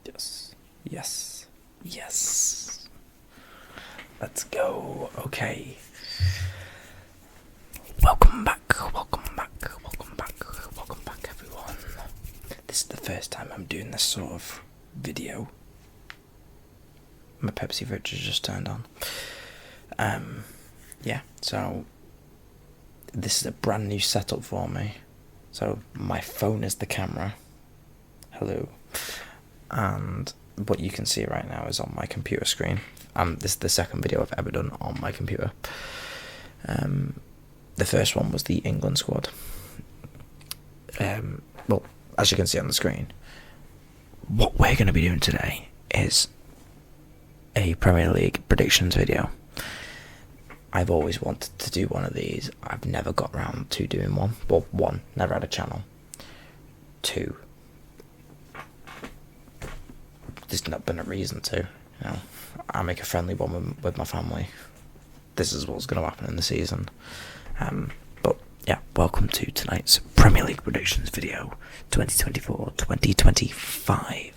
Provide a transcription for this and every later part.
Yes. Yes. Yes. Let's go. Okay. Welcome back. Welcome back. Welcome back. Welcome back, everyone. This is the first time I'm doing this sort of video. My Pepsi fridge has just turned on. Yeah, so this is a brand new setup for me. So my phone is the camera. Hello. And what you can see right now is on my computer screen. This is the second video I've ever done on my computer. The first one was the England squad. Well, as you can see on the screen, what we're going to be doing today is a Premier League predictions video. I've always wanted to do one of these. I've never got round to doing one. Well, one, never had a channel. Two, there's not been a reason to. You know, I make a friendly one with my family. This is what's going to happen in the season. But yeah, welcome to tonight's Premier League predictions video, 2024-2025.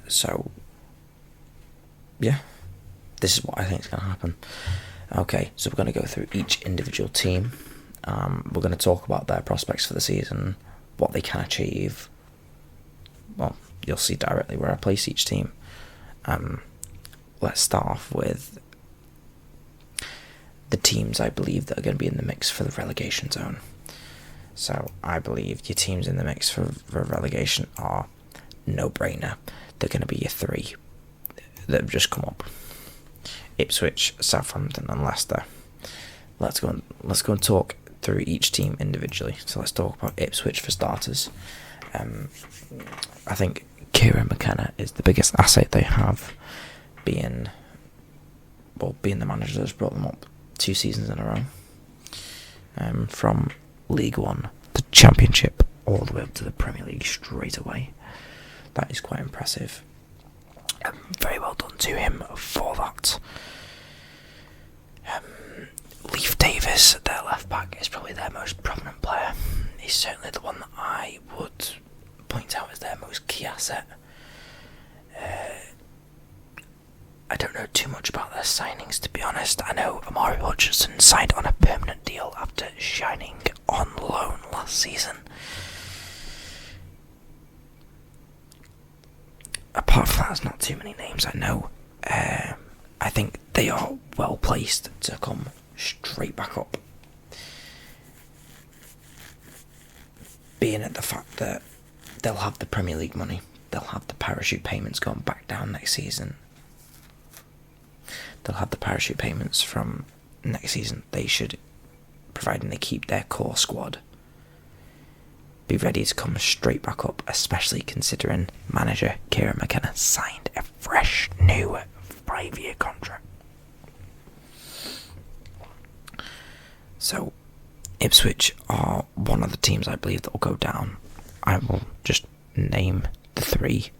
So yeah, this is what I think is going to happen. Okay, so we're going to go through each individual team. We're going to talk about their prospects for the season, what they can achieve. Well, you'll see directly where I place each team. Let's start off with the teams I believe that are going to be in the mix for the relegation zone. So I believe your teams in the mix for relegation are no-brainer. They're going to be your three that have just come up: Ipswich, Southampton, and Leicester. Let's go and talk through each team individually. So let's talk about Ipswich for starters. I think Kieran McKenna is the biggest asset they have, being the manager that's brought them up 2 seasons in a row, from League One, the Championship, all the way up to the Premier League straight away. That is quite impressive. Very well done to him for that. Leif Davis, their left back, is probably their most prominent player. He's certainly the one that I would point out as their most key asset. I don't know too much about their signings, to be honest. I know Amari Hutchinson signed on a permanent deal after shining on loan last season. Apart from that, there's not too many names I know. I think they are well placed to come straight back up, being at the fact that they'll have the Premier League money, they'll have the parachute payments going back down next season. They'll have the parachute payments from next season. They should, providing they keep their core squad, be ready to come straight back up, especially considering manager Kieran McKenna signed a fresh new 5-year contract. So Ipswich are one of the teams I believe that will go down. I will just name the 3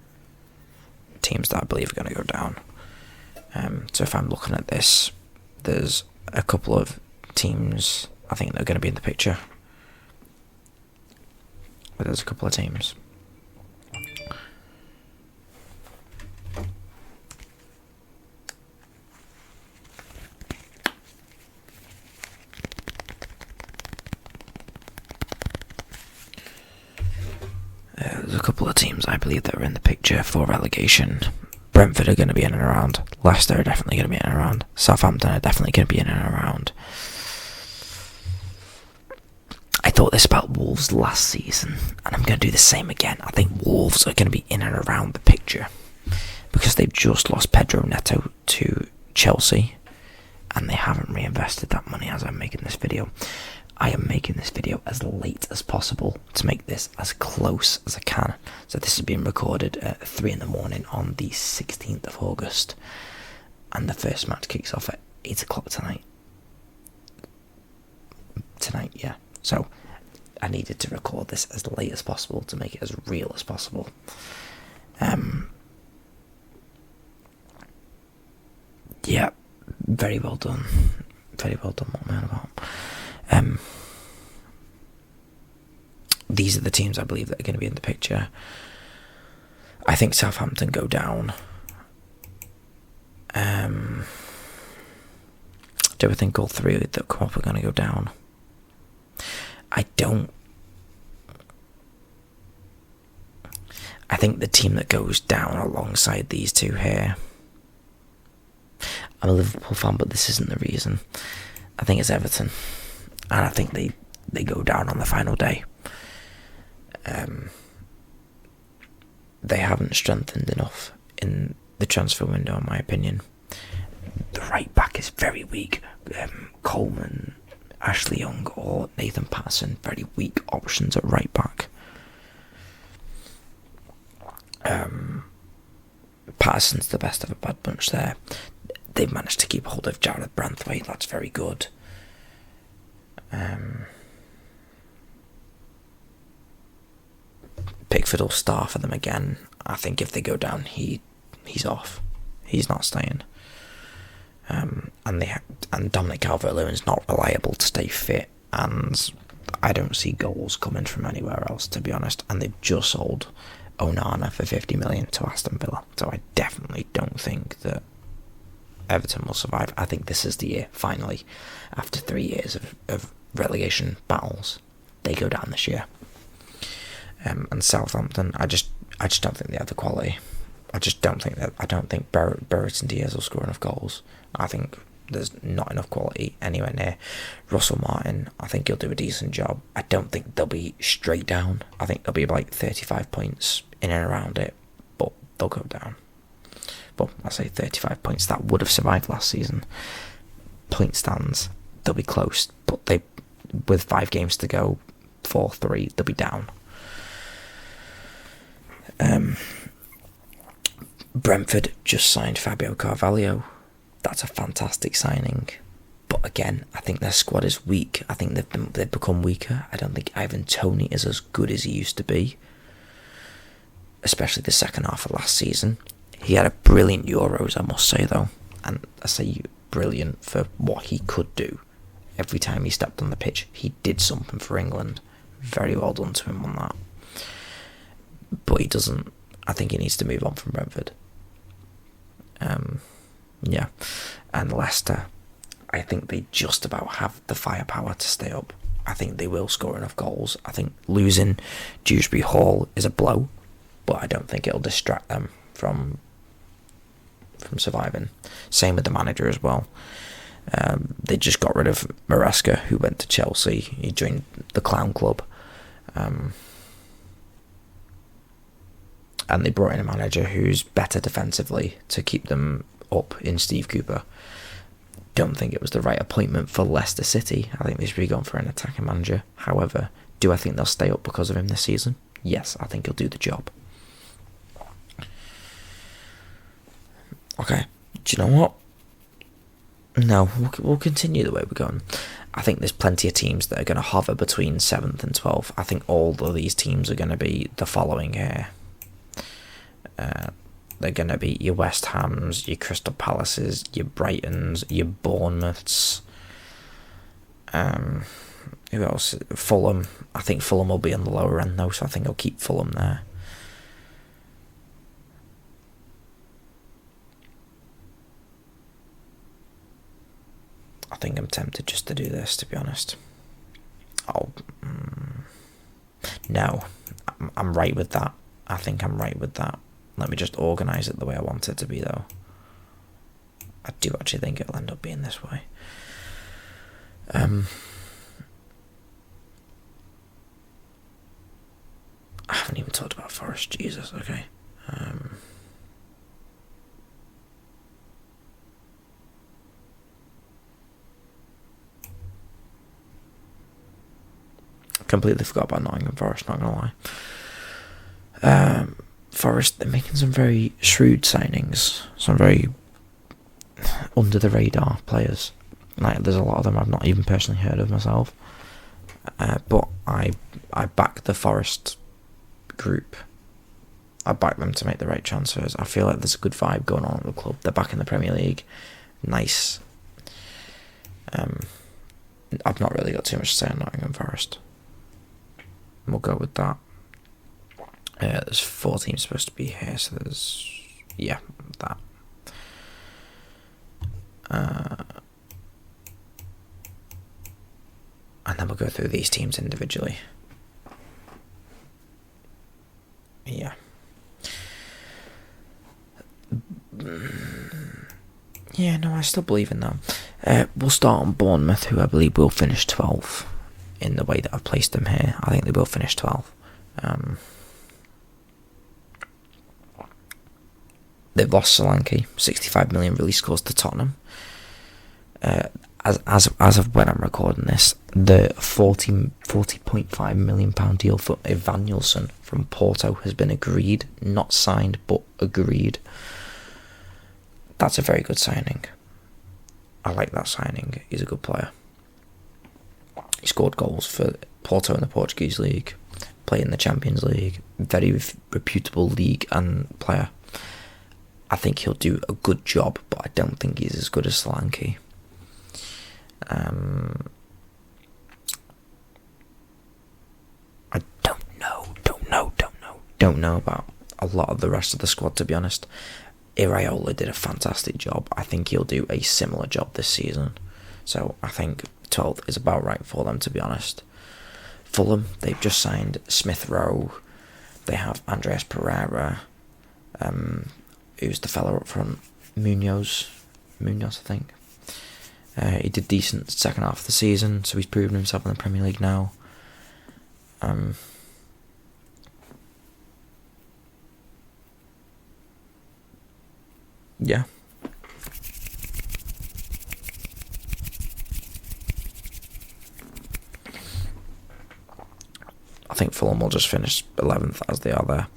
teams that I believe are going to go down. So if I'm looking at this, there's a couple of teams I think that are going to be in the picture. But there's a couple of teams. There's a couple of teams I believe that are in the picture for relegation. Brentford are going to be in and around. Leicester are definitely going to be in and around. Southampton are definitely going to be in and around. I thought this about Wolves last season, and I'm going to do the same again. I think Wolves are going to be in and around the picture because they've just lost Pedro Neto to Chelsea, and they haven't reinvested that money as I'm making this video. I am making this video as late as possible to make this as close as I can. So this is being recorded at 3 in the morning on the 16th of August. And the first match kicks off at 8 o'clock tonight. Yeah. So I needed to record this as late as possible to make it as real as possible. Yeah, very well done. Very well done, what am I on about? These are the teams I believe that are going to be in the picture. I think Southampton go down. Do I think all three that come up are going to go down? I don't. I think the team that goes down alongside these two here. I'm a Liverpool fan, but this isn't the reason. I think it's Everton, and I think they go down on the final day. They haven't strengthened enough in the transfer window, in my opinion. The right back is very weak. Coleman, Ashley Young, or Nathan Patterson, very weak options at right back. Patterson's the best of a bad bunch there. They've managed to keep hold of Jared Branthwaite, that's very good. Pickford will start for them again. I think if they go down, he's off. He's not staying. And Dominic Calvert-Lewin's not reliable to stay fit, and I don't see goals coming from anywhere else, to be honest. And they've just sold Onana for 50 million to Aston Villa, so I definitely don't think that Everton will survive. I think this is the year, finally, after 3 years of relegation battles, they go down this year. And Southampton, I just don't think they have the quality. I don't think Barrett and Diaz will score enough goals. I think there's not enough quality anywhere near. Russell Martin, I think he'll do a decent job. I don't think they'll be straight down. I think they'll be like 35 points in and around it, but they'll go down. But I say 35 points, that would have survived last season. Point stands, they'll be close, but with 5 games to go, 4-3, they'll be down. Brentford just signed Fabio Carvalho. That's a fantastic signing, but again, I think their squad is weak. I think they've become weaker. I don't think Ivan Toney is as good as he used to be, especially the second half of last season. He had a brilliant Euros, I must say, though, and I say brilliant for what he could do. Every time he stepped on the pitch, he did something for England. Very well done to him on that. But he doesn't. I think he needs to move on from Brentford. Yeah, and Leicester, I think they just about have the firepower to stay up. I think they will score enough goals. I think losing Dewsbury Hall is a blow, but I don't think it'll distract them from surviving. Same with the manager as well. They just got rid of Maresca, who went to Chelsea. He joined the Clown Club. And they brought in a manager who's better defensively to keep them up in Steve Cooper. Don't think it was the right appointment for Leicester City. I think they should be going for an attacking manager. However, do I think they'll stay up because of him this season? Yes, I think he'll do the job. Okay, do you know what? No, we'll continue the way we're going. I think there's plenty of teams that are going to hover between 7th and 12th. I think all of these teams are going to be the following here. They're going to be your West Hams, your Crystal Palaces, your Brightons, your Bournemouths. Who else? Fulham. I think Fulham will be on the lower end though, so I think I'll keep Fulham there. I think I'm tempted just to do this, to be honest. No, I'm right with that. I think I'm right with that. Let me just organise it the way I want it to be, though. I do actually think it'll end up being this way. I haven't even talked about Forest. Jesus, okay. Completely forgot about Nottingham Forest, not gonna lie. Forest, they're making some very shrewd signings, some very under the radar players. Like, there's a lot of them I've not even personally heard of myself. But I back the Forest group. I back them to make the right transfers. I feel like there's a good vibe going on at the club. They're back in the Premier League. Nice. I've not really got too much to say on Nottingham Forest. We'll go with that. There's 4 teams supposed to be here, so there's, yeah, that. And then we'll go through these teams individually. Yeah. Yeah, no, I still believe in that. We'll start on Bournemouth, who I believe will finish 12th in the way that I've placed them here. I think they will finish 12th. They've lost Solanke, 65 million release clause to Tottenham. As of when I'm recording this, the £40.5 million deal for Evanilson from Porto has been agreed, not signed, but agreed. That's a very good signing. I like that signing. He's a good player. He scored goals for Porto in the Portuguese league, played in the Champions League. Very reputable league and player. I think he'll do a good job, but I don't think he's as good as Solanke. I don't know about a lot of the rest of the squad, to be honest. Iraola did a fantastic job. I think he'll do a similar job this season. So I think 12th is about right for them, to be honest. Fulham, they've just signed Smith Rowe. They have Andreas Pereira. Who's the fella up front? Munoz, I think. He did decent second half of the season, so he's proven himself in the Premier League now. Yeah. I think Fulham will just finish 11th as they are there.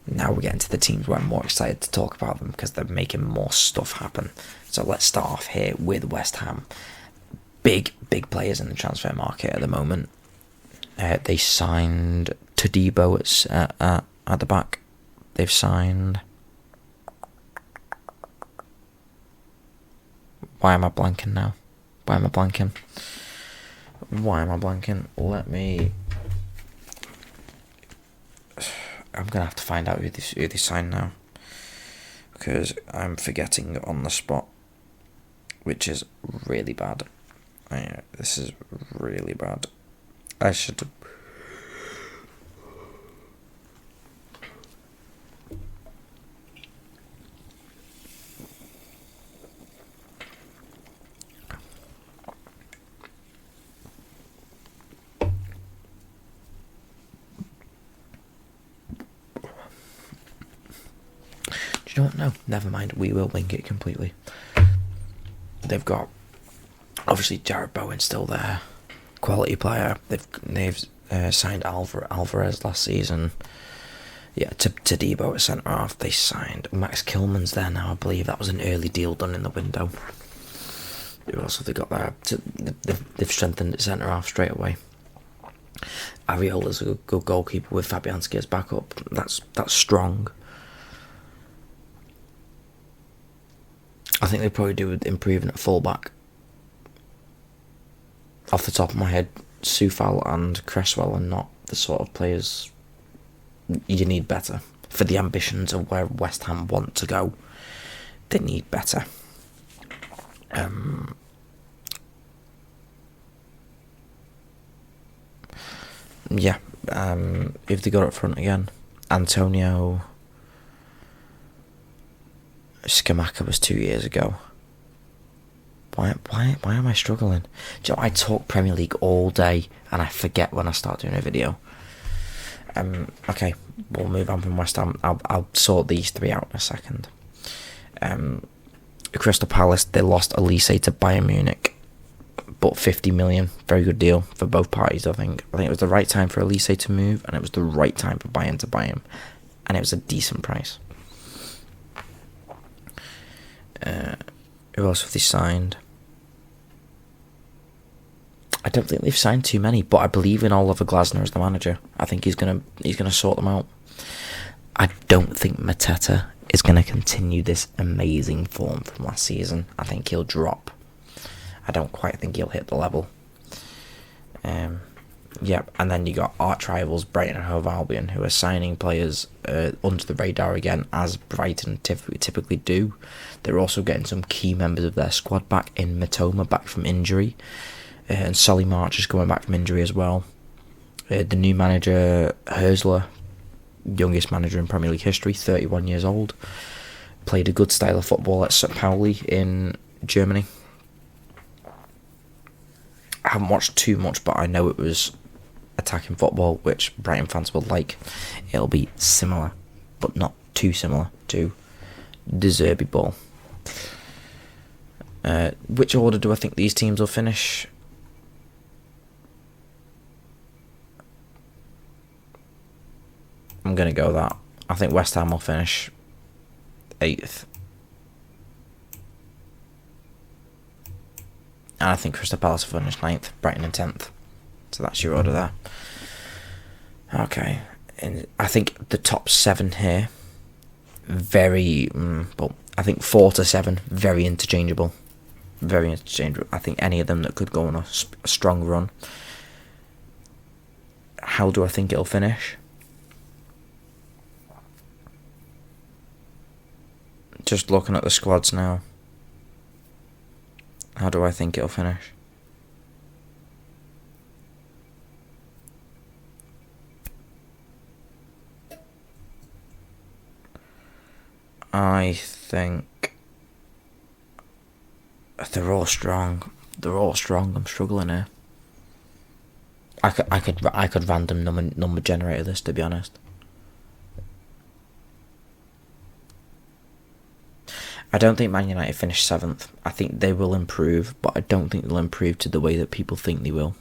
Now we're getting to the teams where I'm more excited to talk about them because they're making more stuff happen. So let's start off here with West Ham. Big players in the transfer market at the moment. They signed Todibo at the back. They've signed... Why am I blanking now? Let me... I'm going to have to find out who they signed now. Because I'm forgetting on the spot. Which is really bad. This is really bad. I should... Do you know what? No, never mind. We will wing it completely. They've got obviously Jared Bowen still there, quality player. They've signed Alvarez last season. Yeah, to Debo at centre half. They signed Max Kilman's there now. I believe that was an early deal done in the window. Who else have they got there? They've strengthened at centre half straight away. Ariola's a good goalkeeper with Fabianski as backup. That's strong. I think they probably do with improving at fullback. Off the top of my head, Soufal and Cresswell are not the sort of players you need better. For the ambitions of where West Ham want to go, they need better. If they got up front again, Antonio Scamacca was 2 years ago. Why am I struggling? Do you know, I talk Premier League all day and I forget when I start doing a video. Okay, we'll move on from West Ham. I'll sort these three out in a second. Crystal Palace, they lost Elise to Bayern Munich, but 50 million, very good deal for both parties. I think it was the right time for Elise to move, and it was the right time for Bayern to buy him, and it was a decent price. Who else have they signed? I don't think they've signed too many, but I believe in Oliver Glasner as the manager. I think he's gonna sort them out. I don't think Mateta is gonna continue this amazing form from last season. I think he'll drop. I don't quite think he'll hit the level. Yep, and then you got arch rivals Brighton and Hove Albion, who are signing players under the radar again, as Brighton typically do. They're also getting some key members of their squad back in Matoma, back from injury, and Solly March is coming back from injury as well. The new manager, Herzler, youngest manager in Premier League history, 31 years old, played a good style of football at St. Pauli in Germany. I haven't watched too much, but I know it was attacking football, which Brighton fans will like. It'll be similar, but not too similar to De Zerbi ball. Which order do I think these teams will finish? I'm going to go that. I think West Ham will finish 8th. And I think Crystal Palace will finish 9th, Brighton in 10th. So that's your order there. Okay. And I think the top 7 here, very, well, I think 4 to 7, very interchangeable. Very interchangeable. I think any of them that could go on a strong run. How do I think it'll finish? Just looking at the squads now. How do I think it'll finish? I think they're all strong. They're all strong. I'm struggling here. I could random number generator this, to be honest. I don't think Man United finish 7th. I think they will improve, but I don't think they'll improve to the way that people think they will.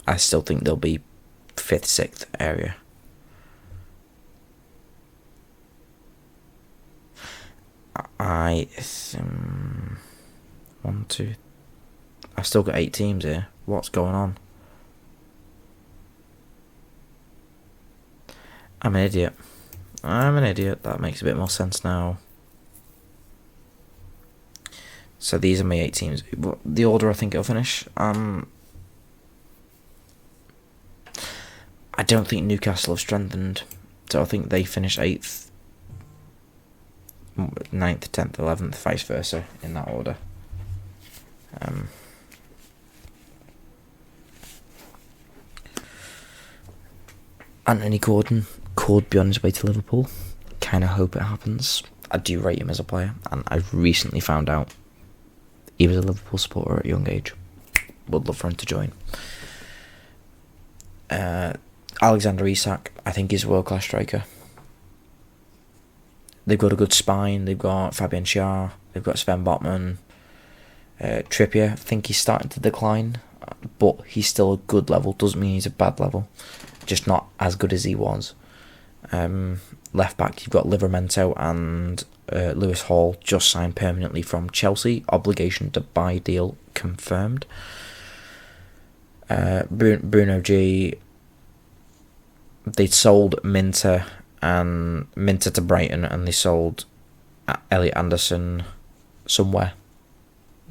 I still think they'll be 5th, 6th area. One, two. I've still got 8 teams here. What's going on? I'm an idiot. That makes a bit more sense now. So these are my 8 teams. The order I think it'll finish. I don't think Newcastle have strengthened. So I think they finish 8th. 9th, 10th, 11th, vice versa, in that order. Anthony Gordon could be on his way to Liverpool. Kind of hope it happens. I do rate him as a player, and I've recently found out he was a Liverpool supporter at a young age. Would love for him to join. Alexander Isak, I think he's a world-class striker. They've got a good spine. They've got Fabian Schär. They've got Sven Botman. Trippier, I think he's starting to decline, but he's still a good level. Doesn't mean he's a bad level. Just not as good as he was. Left back, you've got Livramento and Lewis Hall just signed permanently from Chelsea. Obligation to buy deal confirmed. Bruno G. They'd sold Minter to Brighton, and they sold Elliot Anderson somewhere,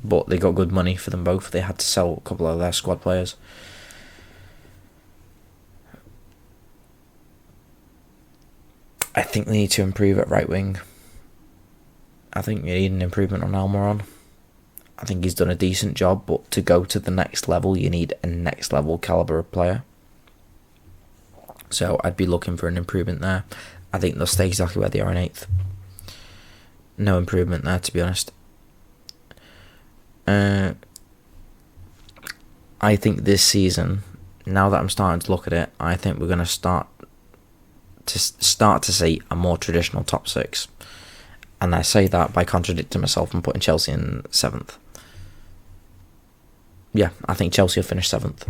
but they got good money for them both. They had to sell a couple of their squad players. I think they need to improve at right wing. I think you need an improvement on Almiron. I think he's done a decent job, but to go to the next level, you need a next level calibre of player. So I'd be looking for an improvement there. I think they'll stay exactly where they are in 8th. No improvement there, to be honest. I think this season, now that I'm starting to look at it, I think we're going to start to see a more traditional top 6. And I say that by contradicting myself and putting Chelsea in 7th. Yeah, I think Chelsea will finish 7th.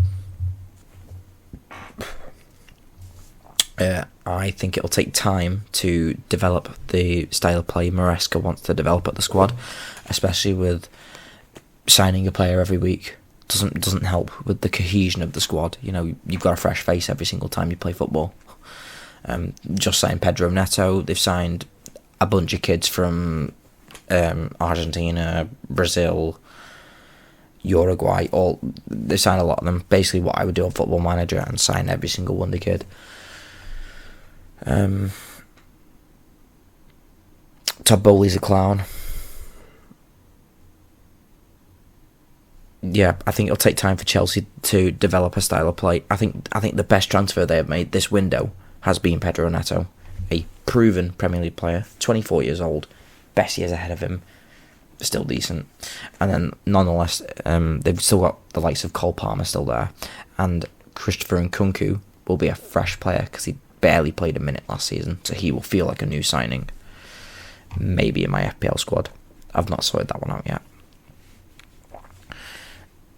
I think it'll take time to develop the style of play Maresca wants to develop at the squad, especially with signing a player every week. Doesn't help with the cohesion of the squad. You know, you've got a fresh face every single time you play football. Just signed Pedro Neto. They've signed a bunch of kids from Argentina, Brazil, Uruguay. All they signed a lot of them. Basically, what I would do on Football Manager and sign every single wonder kid. Todd Bowley's a clown. Yeah, I think it'll take time for Chelsea to develop a style of play. I think the best transfer they have made this window has been Pedro Neto, a proven Premier League player, 24 years old, best years ahead of him, still decent. And then, nonetheless, they've still got the likes of Cole Palmer still there, and Christopher Nkunku will be a fresh player because he barely played a minute last season, so he will feel like a new signing. Maybe in my FPL squad. I've not sorted that one out yet.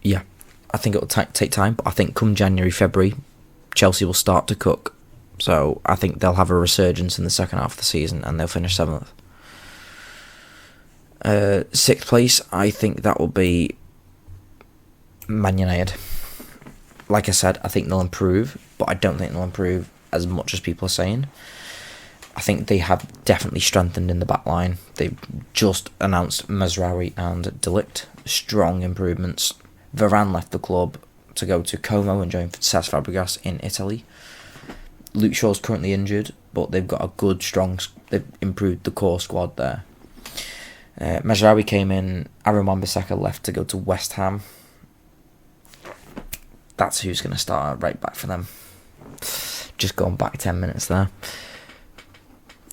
Yeah, I think it'll take time, but I think come January, February, Chelsea will start to cook. So I think they'll have a resurgence in the second half of the season and they'll finish 7th. 6th place, I think that will be Man United. Like I said, I think they'll improve, but I don't think they'll improve as much as people are saying. I think they have definitely strengthened in the back line. They've just announced Mazraoui and De Ligt. Strong improvements. Varane left the club to go to Como and join Cesc Fabregas in Italy. Luke Shaw's currently injured, but they've got a good, strong... They've improved the core squad there. Mazraoui came in. Aaron Wan-Bissaka left to go to West Ham. That's who's going to start right back for them. Just going back 10 minutes there.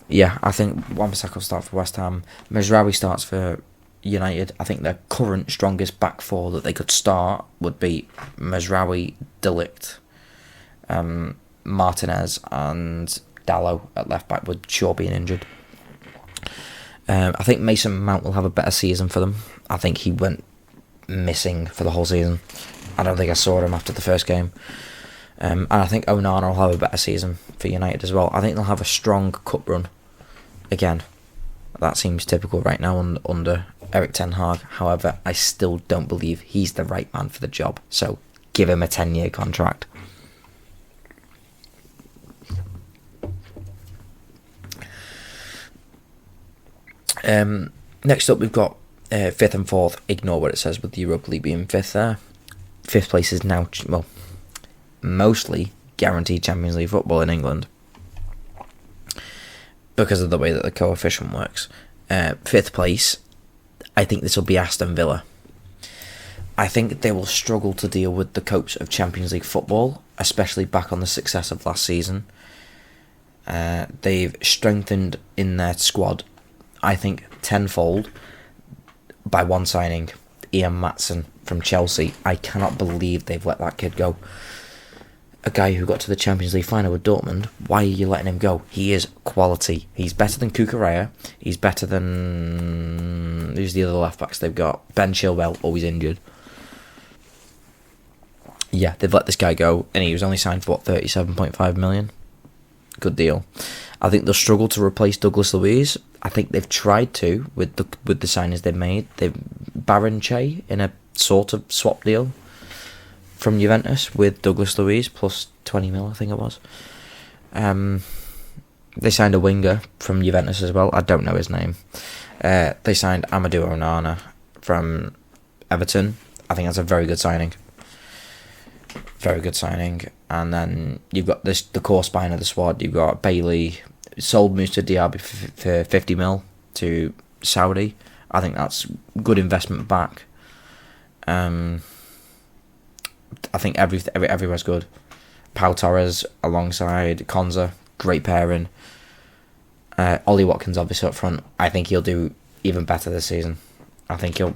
Yeah, I think Wan-Bissaka will start for West Ham. Mazraoui starts for United. I think their current strongest back four that they could start would be Mazraoui, De Ligt, Martinez and Dalot at left back, with Shaw being injured. I think Mason Mount will have a better season for them. I think he went missing for the whole season. I don't think I saw him after the first game. And I think Onana will have a better season for United as well. I think they'll have a strong cup run. Again, that seems typical right now under Erik ten Hag. However, I still don't believe he's the right man for the job. So give him a 10-year contract. Next up, we've got 5th and 4th. Ignore what it says with the Europa League being 5th there. 5th place is now, well, mostly guaranteed Champions League football in England because of the way that the coefficient works. 5th place, I think this will be Aston Villa. I think they will struggle to deal with the coach of Champions League football, especially back on the success of last season. They've strengthened in their squad, I think, tenfold by one signing, Ian Maatsen from Chelsea. I cannot believe they've let that kid go. A guy who got to the Champions League final with Dortmund, why are you letting him go? He is quality. He's better than Cucurella. He's better than... Who's the other left-backs they've got? Ben Chilwell, always injured. Yeah, they've let this guy go, and he was only signed for, 37.5 million? Good deal. I think they'll struggle to replace Douglas Luiz. I think they've tried to with the signings they've made. They've Baron Che in a sort of swap deal from Juventus with Douglas Luiz plus 20 mil, I think it was. They signed a winger from Juventus as well. I don't know his name. They signed Amadou Onana from Everton. I think that's a very good signing. Very good signing. And then you've got the core spine of the squad. You've got Bailey, sold Moussa Diaby for 50 mil to Saudi. I think that's good investment back. I think everywhere's good. Pau Torres alongside Konza, great pairing. Ollie Watkins obviously up front. I think he'll do even better this season. I think he'll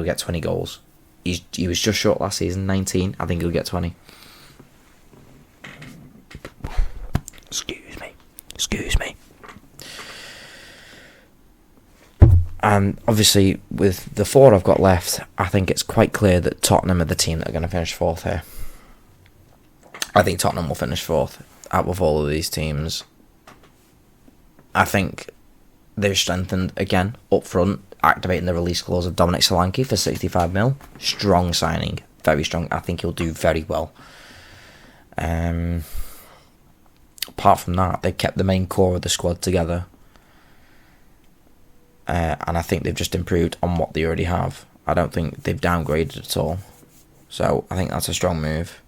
get 20 goals. He was just short last season, 19. I think he'll get 20. Excuse me. And obviously, with the 4 I've got left, I think it's quite clear that Tottenham are the team that are going to finish 4th here. I think Tottenham will finish 4th out of all of these teams. I think they've strengthened again up front, activating the release clause of Dominic Solanke for 65 mil. Strong signing, very strong. I think he'll do very well. Apart from that, they've kept the main core of the squad together. And I think they've just improved on what they already have. I don't think they've downgraded at all. So I think that's a strong move.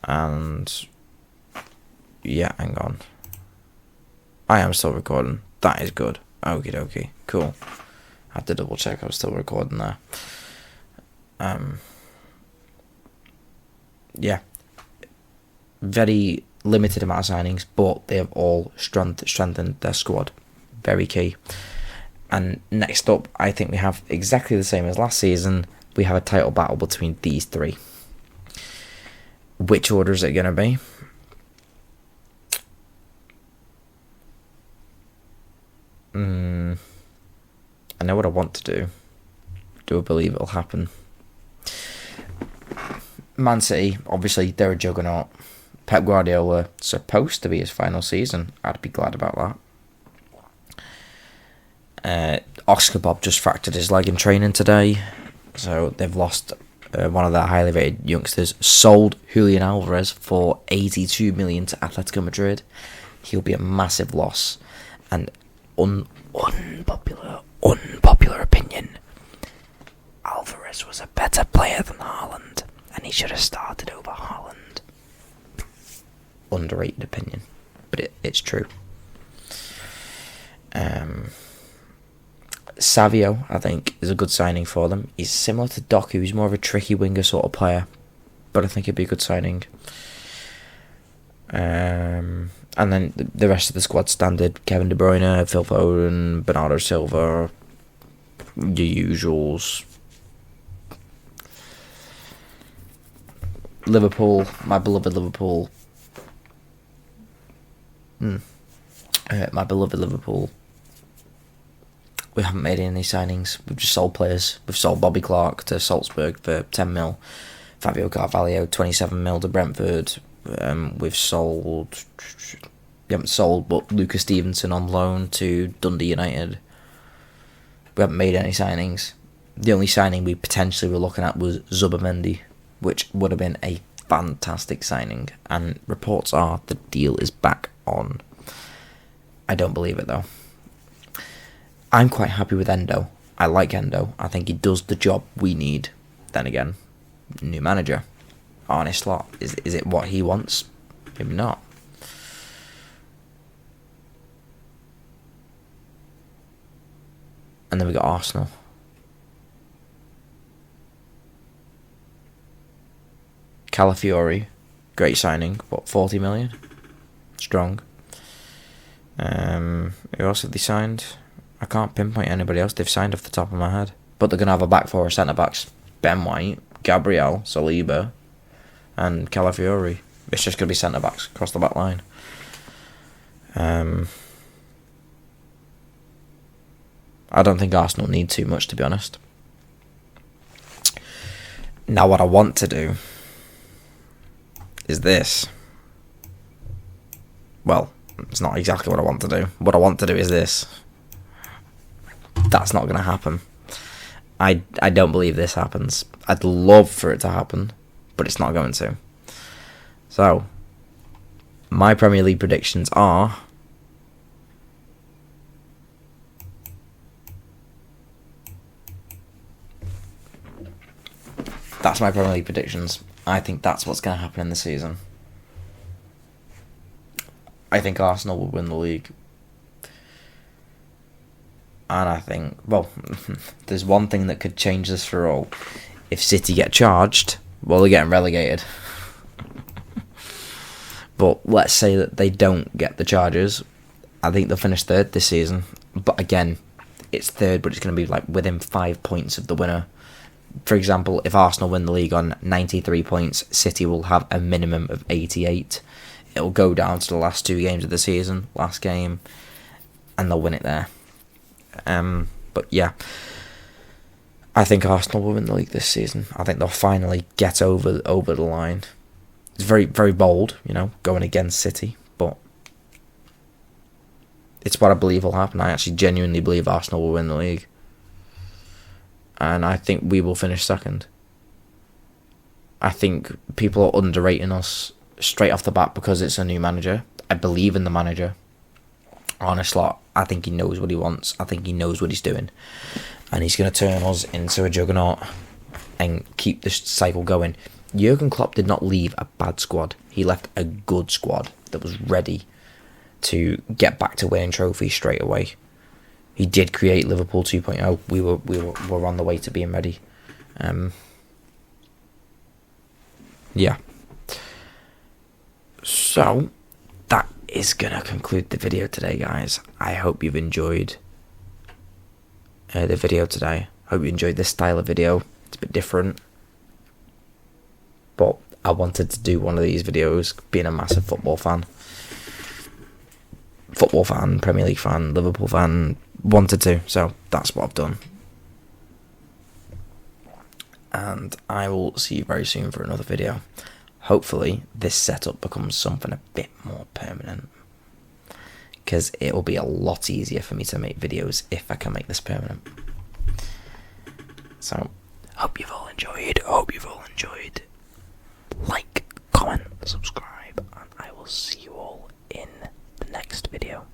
And yeah, hang on. I am still recording. That is good. Okie dokie. Cool. I had to double check I was still recording there. Yeah. Very limited amount of signings, but they have all strengthened their squad. Very key. And next up, I think we have exactly the same as last season. We have a title battle between these three. Which order is it going to be? I know what I want to do. Do I believe it'll happen? Man City, obviously, they're a juggernaut. Pep Guardiola, supposed to be his final season. I'd be glad about that. Oscar Bob just fractured his leg in training today. So they've lost one of their highly rated youngsters. Sold Julian Alvarez for 82 million to Atletico Madrid. He'll be a massive loss. And unpopular opinion, Alvarez was a better player than Haaland, and he should have started over Haaland. Underrated opinion, but it's true. Savio, I think, is a good signing for them. He's similar to Doku. He's more of a tricky winger sort of player, but I think it'd be a good signing. And then the rest of the squad standard: Kevin De Bruyne, Phil Foden, Bernardo Silva, your usuals. Liverpool, my beloved Liverpool. My beloved Liverpool. We haven't made any signings. We've just sold players. We've sold Bobby Clark to Salzburg for 10 mil. Fabio Carvalho, 27 mil to Brentford. We've sold... We haven't sold, but Lucas Stevenson on loan to Dundee United. We haven't made any signings. The only signing we potentially were looking at was Zubimendi, which would have been a fantastic signing. And reports are the deal is back on. I don't believe it, though. I'm quite happy with Endo. I like Endo. I think he does the job we need. Then again, new manager. Arne Slot. Is it what he wants? Maybe not. And then we got Arsenal. Calafiori. Great signing. What, 40 million? Strong. Who else have they signed? I can't pinpoint anybody else they've signed off the top of my head. But they're going to have a back four of centre-backs. Ben White, Gabriel, Saliba, and Calafiori. It's just going to be centre-backs across the back line. I don't think Arsenal need too much, to be honest. Now what I want to do is this. Well, it's not exactly what I want to do. What I want to do is this. That's not going to happen. I don't believe this happens. I'd love for it to happen, but it's not going to. So, my Premier League predictions are... That's my Premier League predictions. I think that's what's going to happen in the season. I think Arsenal will win the league. And I think, well, there's one thing that could change this for all. If City get charged, well, they're getting relegated. But let's say that they don't get the charges. I think they'll finish third this season. But again, it's third, but it's going to be like within 5 points of the winner. For example, if Arsenal win the league on 93 points, City will have a minimum of 88. It'll go down to the last 2 games of the season, last game, and they'll win it there. But yeah, I think Arsenal will win the league this season. I think they'll finally get over the line. It's very, very bold, going against City, but it's what I believe will happen. I actually genuinely believe Arsenal will win the league. And I think we will finish second. I think people are underrating us straight off the bat because it's a new manager. I believe in the manager. Arne Slot, I think he knows what he wants. I think he knows what he's doing. and he's going to turn us into a juggernaut and keep this cycle going. Jurgen Klopp did not leave a bad squad. He left a good squad that was ready to get back to winning trophies straight away. He did create Liverpool 2.0. We were on the way to being ready. Yeah. So that is gonna conclude the video today, guys. I hope you've enjoyed the video today. Hope you enjoyed this style of video. It's a bit different, but I wanted to do one of these videos, being a massive football fan, Premier League fan, Liverpool fan, wanted to, so that's what I've done. And I will see you very soon for another video. Hopefully this setup becomes something a bit more permanent, because it will be a lot easier for me to make videos if I can make this permanent. So, hope you've all enjoyed. Like, comment, subscribe, and I will see you all in the next video.